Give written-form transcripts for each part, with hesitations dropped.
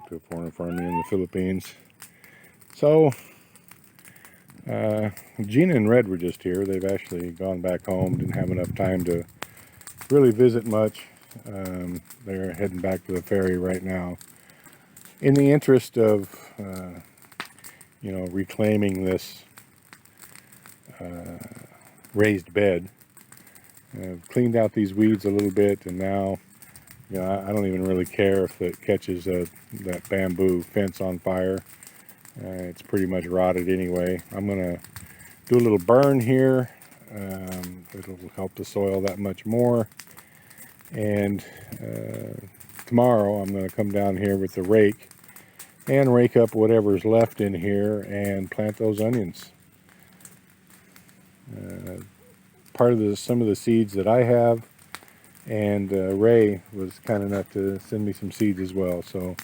to a foreign farmer in the Philippines. So Gina and Red were just here. They've actually gone back home. Didn't have enough time to really visit much. They're heading back to the ferry right now. In the interest of, reclaiming this raised bed, I've cleaned out these weeds a little bit, and now, I don't even really care if it catches that bamboo fence on fire. It's pretty much rotted anyway. I'm going to do a little burn here. It'll help the soil that much more. And tomorrow I'm going to come down here with the rake and rake up whatever's left in here and plant those onions. Part of some of the seeds that I have, and Ray was kind enough to send me some seeds as well. So I'm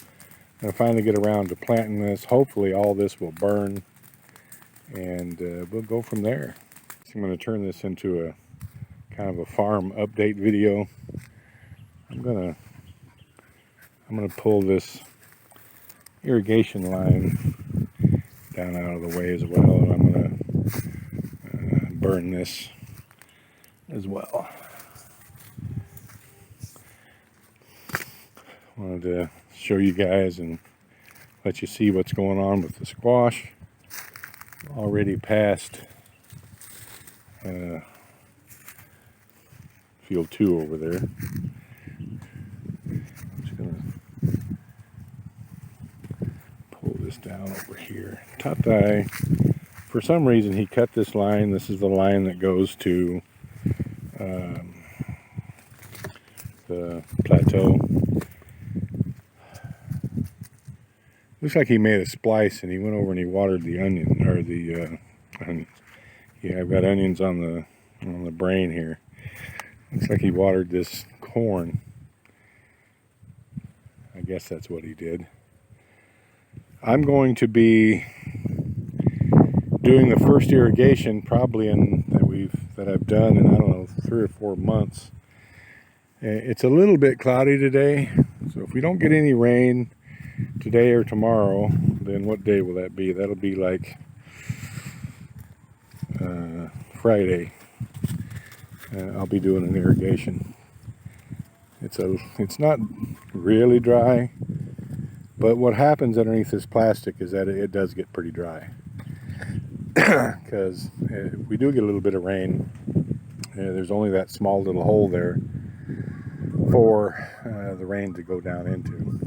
going to finally get around to planting this. Hopefully all this will burn, and we'll go from there. So I'm going to turn this into a kind of a farm update video. I'm gonna pull this irrigation line down out of the way as well, and I'm gonna burn this as well. Wanted to show you guys and let you see what's going on with the squash. Already past field 2 over there. I'm just gonna pull this down over here. Tatai, for some reason, he cut this line. This is the line that goes to the plateau. Looks like he made a splice, and he went over and he watered the onion, or the onions. Yeah, I've got onions on the brain here. Looks like he watered this corn. I guess that's what he did. I'm going to be doing the first irrigation probably that I've done in, I don't know, 3 or 4 months. It's a little bit cloudy today, so if we don't get any rain today or tomorrow, then what day will that be? That'll be like Friday. I'll be doing an irrigation. It's not really dry, but what happens underneath this plastic is that it does get pretty dry. Because if we do get a little bit of rain, there's only that small little hole there for the rain to go down into.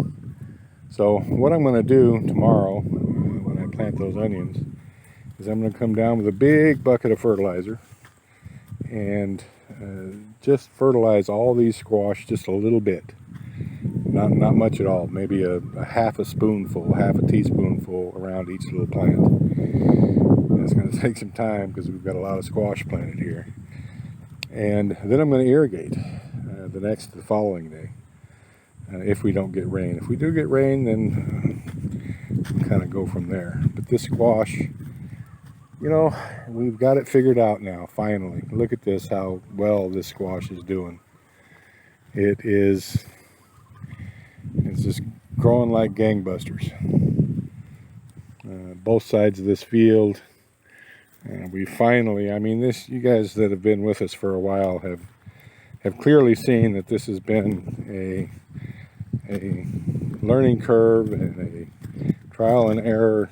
So what I'm going to do tomorrow when I plant those onions is I'm going to come down with a big bucket of fertilizer and just fertilize all these squash just a little bit. Not much at all. Maybe a half a spoonful, half a teaspoonful around each little plant. And it's going to take some time because we've got a lot of squash planted here. And then I'm going to irrigate the following day. If we don't get rain. If we do get rain, then we'll kind of go from there. But this squash, we've got it figured out now, finally. Look at this, how well this squash is doing. It's just growing like gangbusters. Both sides of this field. We finally, you guys that have been with us for a while have clearly seen that this has been a learning curve and a trial and error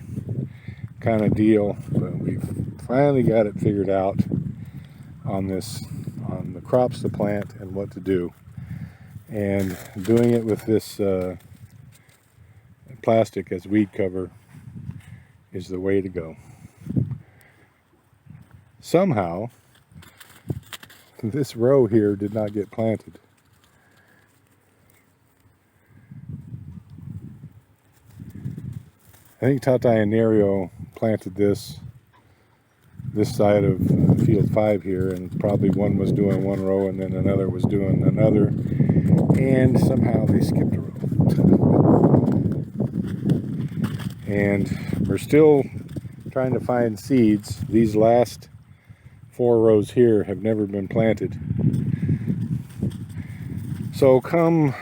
kind of deal, but we've finally got it figured out on the crops to plant and what to do, and doing it with this plastic as weed cover is the way to go. Somehow this row here did not get planted. I think Tatai and Nerio planted this side of field 5 here, and probably one was doing one row and then another was doing another, and somehow they skipped a row. And we're still trying to find seeds. These last 4 rows here have never been planted. So come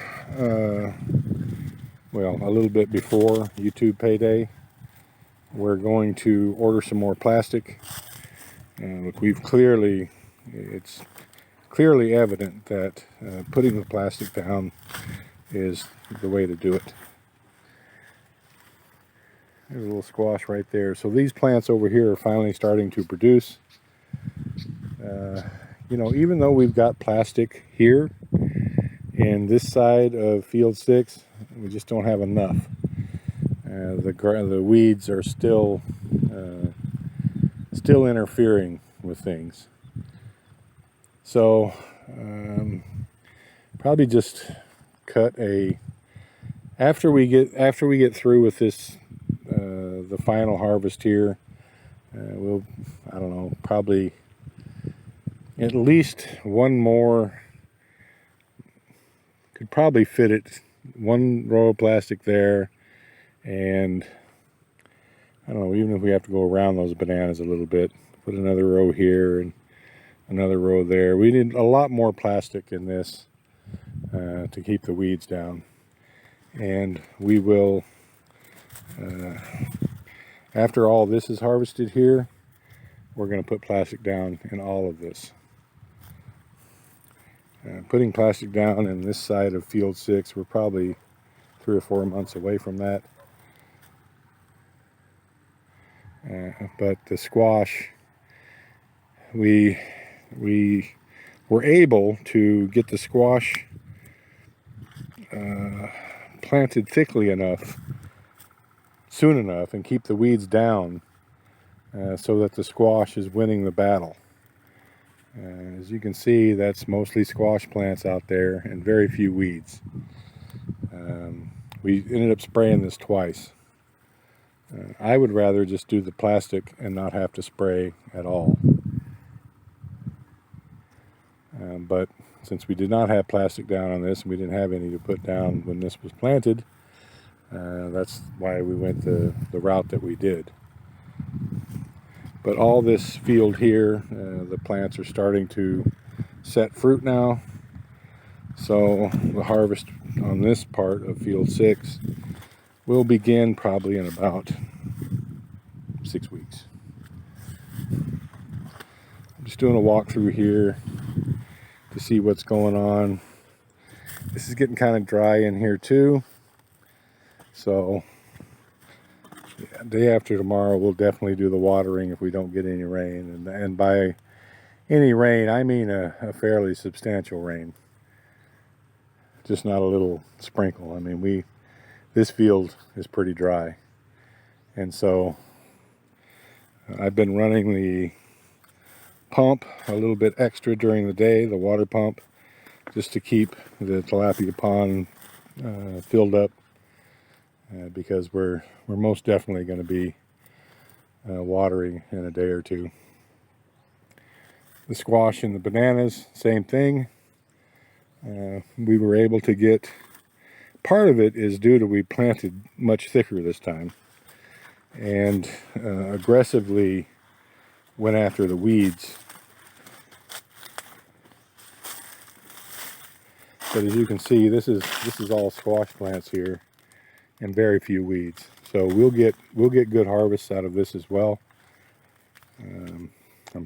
well, a little bit before YouTube payday, we're going to order some more plastic. Look, it's clearly evident that putting the plastic down is the way to do it. There's a little squash right there. So these plants over here are finally starting to produce. You know, even though we've got plastic here and this side of field 6, we just don't have enough. The weeds are still interfering with things. So probably just cut after we get through with this the final harvest here, we'll, I don't know, probably at least one more, could probably fit it, one row of plastic there, and I don't know, even if we have to go around those bananas a little bit, put another row here and another row there. We need a lot more plastic in this to keep the weeds down. And we will, after all this is harvested here, we're going to put plastic down in all of this. Putting plastic down in this side of field 6, we're probably 3 or 4 months away from that. But the squash, we were able to get the squash planted thickly enough, soon enough, and keep the weeds down so that the squash is winning the battle. As you can see, that's mostly squash plants out there and very few weeds. We ended up spraying this twice. I would rather just do the plastic and not have to spray at all. But since we did not have plastic down on this, and we didn't have any to put down when this was planted, that's why we went the route that we did. But all this field here, the plants are starting to set fruit now. So the harvest on this part of field 6 will begin probably in about 6 weeks. I'm just doing a walkthrough here to see what's going on. This is getting kind of dry in here too. So yeah, day after tomorrow we'll definitely do the watering if we don't get any rain. And by any rain, I mean a fairly substantial rain. Just not a little sprinkle. I mean, this field is pretty dry. And so I've been running the pump a little bit extra during the day, the water pump, just to keep the tilapia pond filled up, because we're most definitely going to be watering in a day or two. The squash and the bananas, same thing. We were able to get, part of it is due to we planted much thicker this time and aggressively went after the weeds. But as you can see, this is all squash plants here and very few weeds. So we'll get good harvests out of this as well. I'm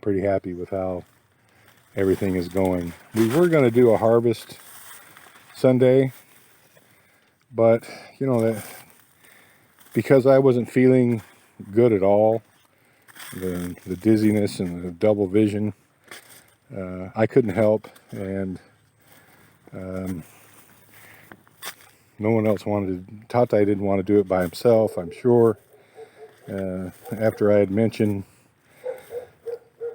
pretty happy with how everything is going. We were going to do a harvest Sunday, but you know, that because I wasn't feeling good at all, the dizziness and the double vision, I couldn't help, and no one else wanted to. Tata didn't want to do it by himself, I'm sure. After I had mentioned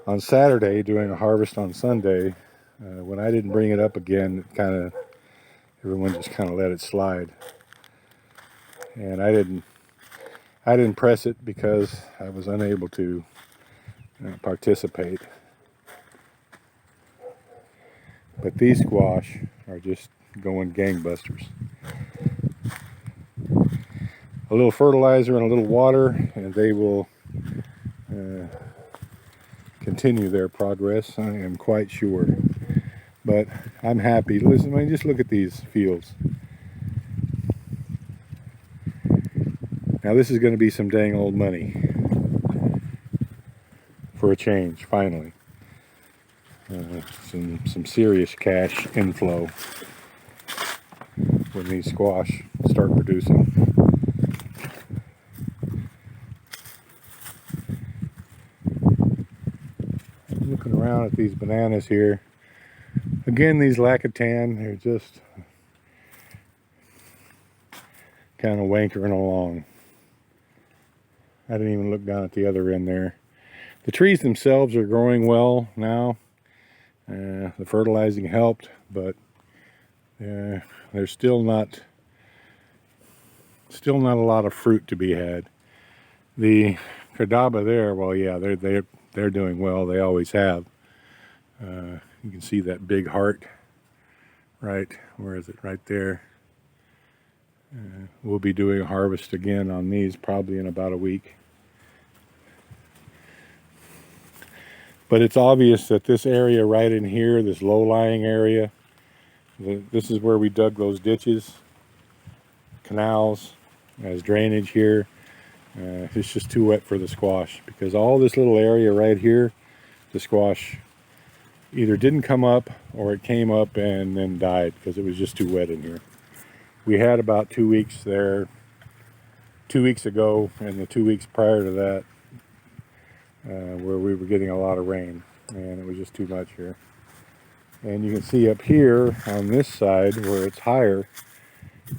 on Saturday doing a harvest on Sunday, when I didn't bring it up again, everyone just kind of let it slide. And I didn't press it because I was unable to participate. But these squash are just going gangbusters. A little fertilizer and a little water, and they will continue their progress, I am quite sure. But I'm happy. Listen, I mean, just look at these fields. Now this is going to be some dang old money for a change, finally. Some serious cash inflow when these squash start producing. I'm looking around at these bananas here. Again, these Lacatan, they're just kind of wankering along. I didn't even look down at the other end there. The trees themselves are growing well now. The fertilizing helped, but there's still not a lot of fruit to be had. The Cordaba there, well, yeah, they're doing well. They always have. You can see that big heart, right? Where is it? Right there. We'll be doing a harvest again on these probably in about a week. But it's obvious that this area right in here, this low-lying area, this is where we dug those ditches, canals, as drainage here. It's just too wet for the squash, because all this little area right here, the squash either didn't come up or it came up and then died because it was just too wet in here. We had about 2 weeks there 2 weeks ago and the 2 weeks prior to that where we were getting a lot of rain, and it was just too much here. And you can see up here on this side where it's higher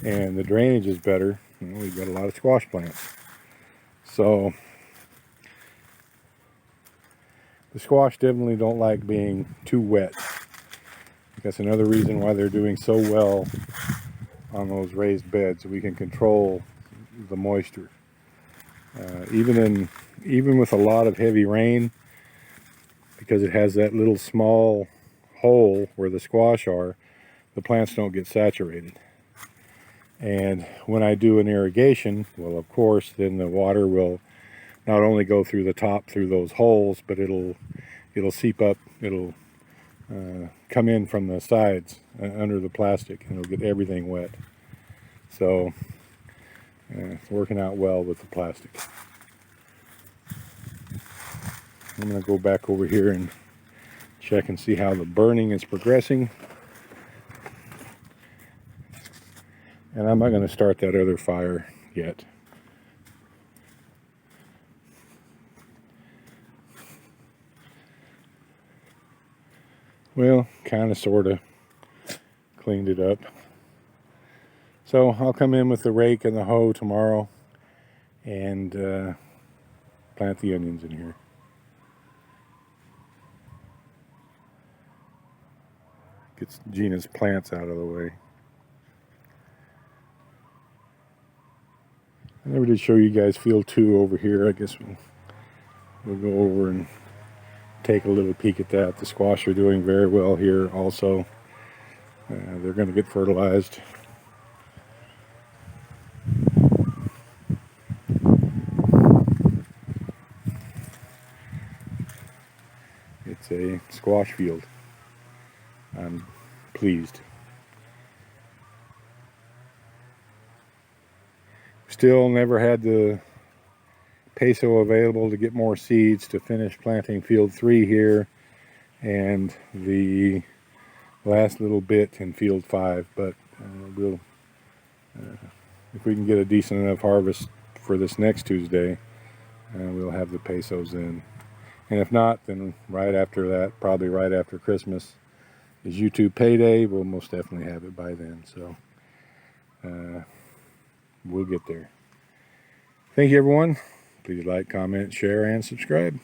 and the drainage is better, we've got a lot of squash plants. So the squash definitely don't like being too wet. That's another reason why they're doing so well on those raised beds. We can control the moisture. Even with a lot of heavy rain, because it has that little small hole where the squash are, the plants don't get saturated. And when I do an irrigation, well, of course, then the water will not only go through the top through those holes, but it'll seep up, it'll come in from the sides under the plastic, and it'll get everything wet. So it's working out well with the plastic. I'm going to go back over here and check and see how the burning is progressing. And I'm not going to start that other fire yet. Well, kind of, sort of cleaned it up. So I'll come in with the rake and the hoe tomorrow and plant the onions in here. Get Gina's plants out of the way. I never did show you guys field 2 over here. I guess we'll go over and take a little peek at that. The squash are doing very well here also. They're going to get fertilized. It's a squash field. I'm pleased. Still never had the peso available to get more seeds to finish planting field 3 here and the last little bit in field 5, but we'll if we can get a decent enough harvest for this next Tuesday, we'll have the pesos in. And if not, then right after that, probably right after Christmas, is YouTube payday. We'll most definitely have it by then. So we'll get there. Thank you, everyone. Please like, comment, share, and subscribe.